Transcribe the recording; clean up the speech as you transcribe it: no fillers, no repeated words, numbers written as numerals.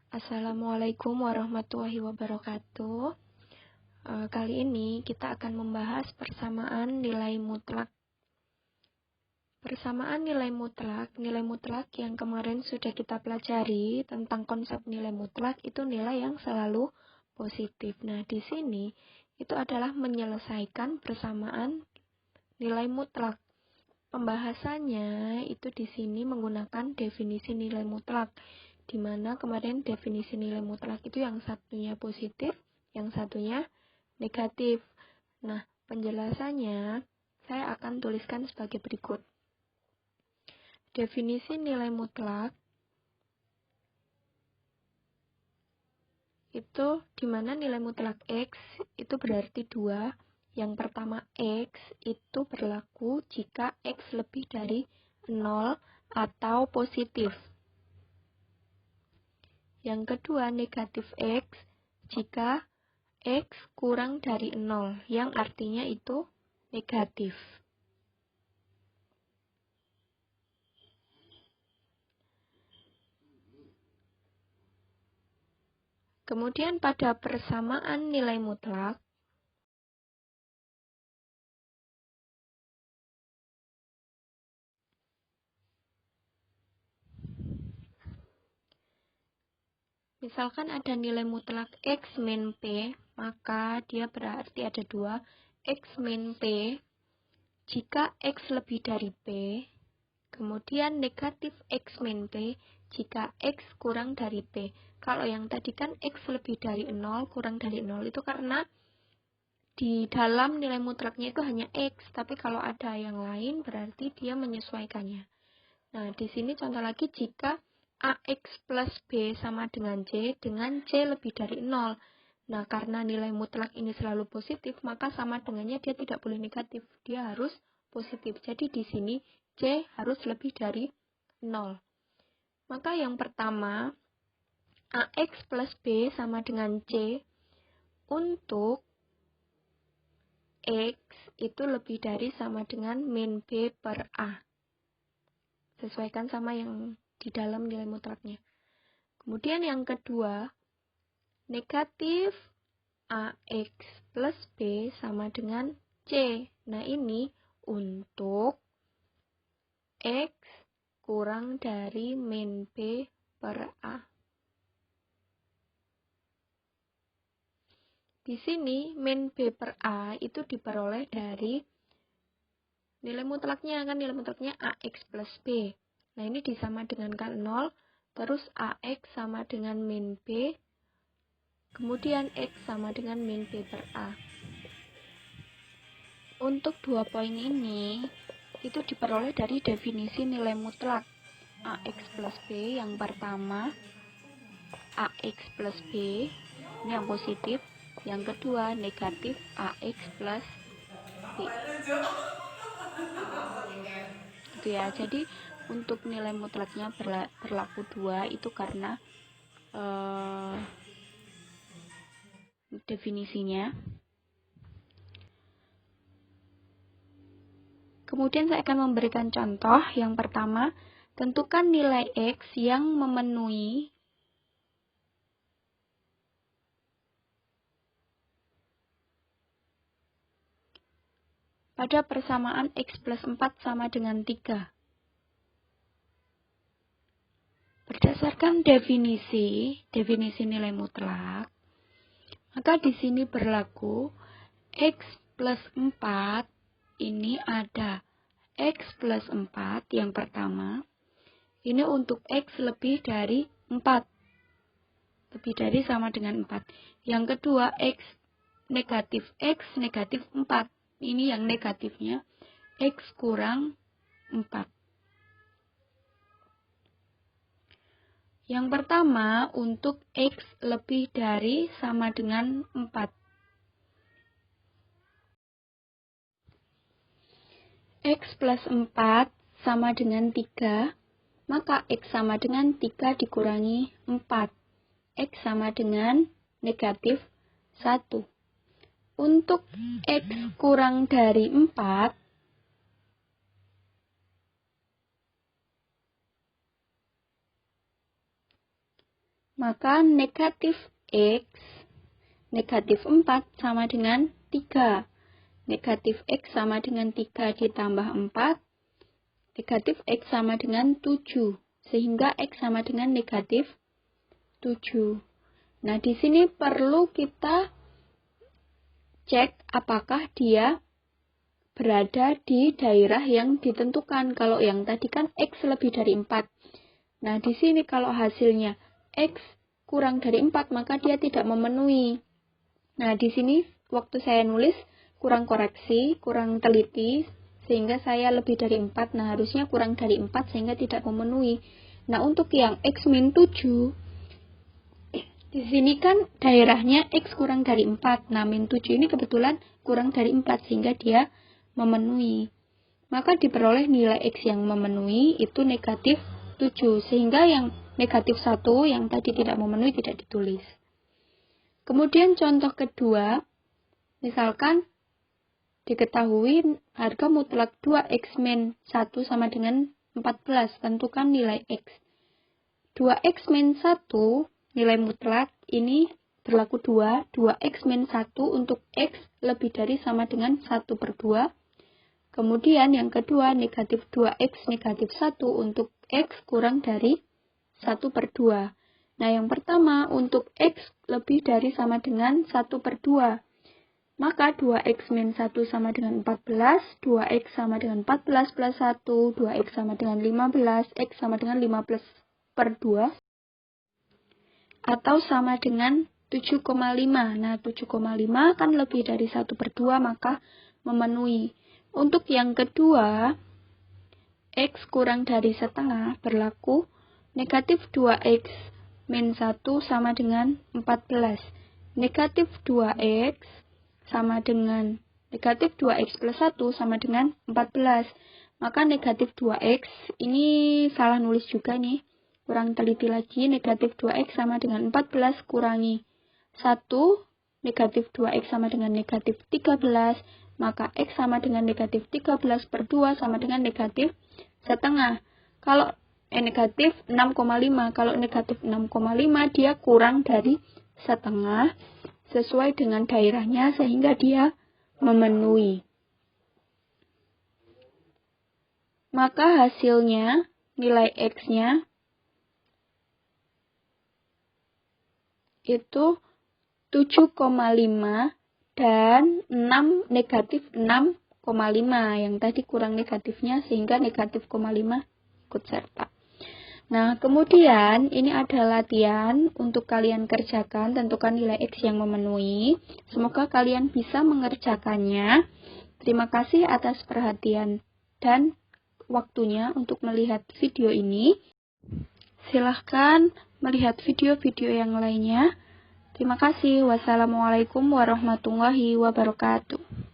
Assalamualaikum warahmatullahi wabarakatuh. Kali ini kita akan membahas persamaan nilai mutlak. Persamaan nilai mutlak yang kemarin sudah kita pelajari tentang konsep nilai mutlak itu nilai yang selalu positif. Nah, di sini itu adalah menyelesaikan persamaan nilai mutlak. Pembahasannya itu di sini menggunakan definisi nilai mutlak, di mana kemarin definisi nilai mutlak itu yang satunya positif, yang satunya negatif. Nah, penjelasannya saya akan tuliskan sebagai berikut. Definisi nilai mutlak itu di mana nilai mutlak X itu berarti 2. Yang pertama, X itu berlaku jika X lebih dari 0 atau positif. Yang kedua, negatif X jika X kurang dari 0, yang artinya itu negatif. Kemudian pada persamaan nilai mutlak, misalkan ada nilai mutlak X min P, maka dia berarti ada 2. X min P jika X lebih dari P, kemudian negatif X min P jika X kurang dari P. Kalau yang tadi kan X lebih dari 0, kurang dari 0 itu karena di dalam nilai mutlaknya itu hanya X, tapi kalau ada yang lain berarti dia menyesuaikannya. Nah, di sini contoh lagi jika AX plus B sama dengan C lebih dari 0. Nah, karena nilai mutlak ini selalu positif, maka sama dengannya dia tidak boleh negatif, dia harus positif. Jadi di sini C harus lebih dari 0. Maka yang pertama, AX plus B sama dengan C untuk X itu lebih dari sama dengan min B per A. Sesuaikan sama yang di dalam nilai mutlaknya. Kemudian yang kedua, negatif AX plus B sama dengan C. Nah, ini untuk X kurang dari min B per A. Di sini min B per A itu diperoleh dari nilai mutlaknya, kan nilai mutlaknya AX plus B. Nah, ini disama dengankan 0, terus AX sama dengan min B, kemudian X sama dengan min B per A. Untuk 2 poin ini, itu diperoleh dari definisi nilai mutlak AX plus B. Yang pertama, AX plus B, ini yang positif. Yang kedua, negatif AX plus B. Gitu ya, jadi untuk nilai mutlaknya berlaku 2 itu karena definisinya. Kemudian saya akan memberikan contoh. Yang pertama, tentukan nilai X yang memenuhi pada persamaan X plus 4 sama dengan 3. Berdasarkan definisi nilai mutlak, maka di sini berlaku X plus 4, ini ada X plus 4 yang pertama, ini untuk X lebih dari 4. Lebih dari sama dengan 4. Yang kedua, X negatif 4. Ini yang negatifnya, X kurang 4. Yang pertama, untuk X lebih dari sama dengan 4. X plus 4 sama dengan 3, maka X sama dengan 3 dikurangi 4. X sama dengan negatif 1. Untuk X kurang dari 4, Maka negatif X, negatif 4 sama dengan 3. Negatif X sama dengan 3 ditambah 4. Negatif X sama dengan 7. Sehingga X sama dengan negatif 7. Nah, di sini perlu kita cek apakah dia berada di daerah yang ditentukan. Kalau yang tadi kan X lebih dari 4. Nah, di sini kalau hasilnya X kurang dari 4, maka dia tidak memenuhi. Nah, di sini waktu saya nulis kurang koreksi, kurang teliti, sehingga saya lebih dari 4. Nah, harusnya kurang dari 4 sehingga tidak memenuhi. Nah, untuk yang X min 7, di sini kan daerahnya X kurang dari 4. Nah, min 7 ini kebetulan kurang dari 4 sehingga dia memenuhi. Maka diperoleh nilai X yang memenuhi itu negatif 7. Sehingga yang negatif 1 yang tadi tidak memenuhi tidak ditulis. Kemudian contoh kedua, misalkan diketahui harga mutlak 2X min 1 sama dengan 14. Tentukan nilai X. 2X min 1 nilai mutlak ini berlaku 2. 2X min 1 untuk X lebih dari sama dengan 1/2. Kemudian yang kedua negatif 2X negatif 1 untuk X kurang dari 1/2. Nah, yang pertama untuk X lebih dari sama dengan 1/2. Maka 2X min 1 sama dengan 14, 2X sama dengan 14 plus 1, 2X sama dengan 15, X sama dengan 15/2, atau sama dengan 7,5. Nah, 7,5 kan lebih dari 1/2, maka memenuhi. Untuk yang kedua, X kurang dari setengah berlaku negatif 2X min 1 sama dengan 14. Negatif 2X sama dengan negatif 2X plus 1 sama dengan 14. Maka negatif 2X, ini salah nulis juga nih, kurang teliti lagi. Negatif 2X sama dengan 14 kurangi 1, negatif 2X sama dengan negatif 13, maka X sama dengan negatif 13/2 sama dengan negatif setengah. Kalau negatif 6,5, kalau negatif 6,5 dia kurang dari setengah sesuai dengan daerahnya sehingga dia memenuhi. Maka hasilnya nilai X-nya itu 7,5 dan 6 negatif 6,5. Yang tadi kurang negatifnya sehingga negatif 0,5 ikut serta. Nah, kemudian ini ada latihan untuk kalian kerjakan, tentukan nilai X yang memenuhi. Semoga kalian bisa mengerjakannya. Terima kasih atas perhatian dan waktunya untuk melihat video ini. Silahkan melihat video-video yang lainnya. Terima kasih. Wassalamualaikum warahmatullahi wabarakatuh.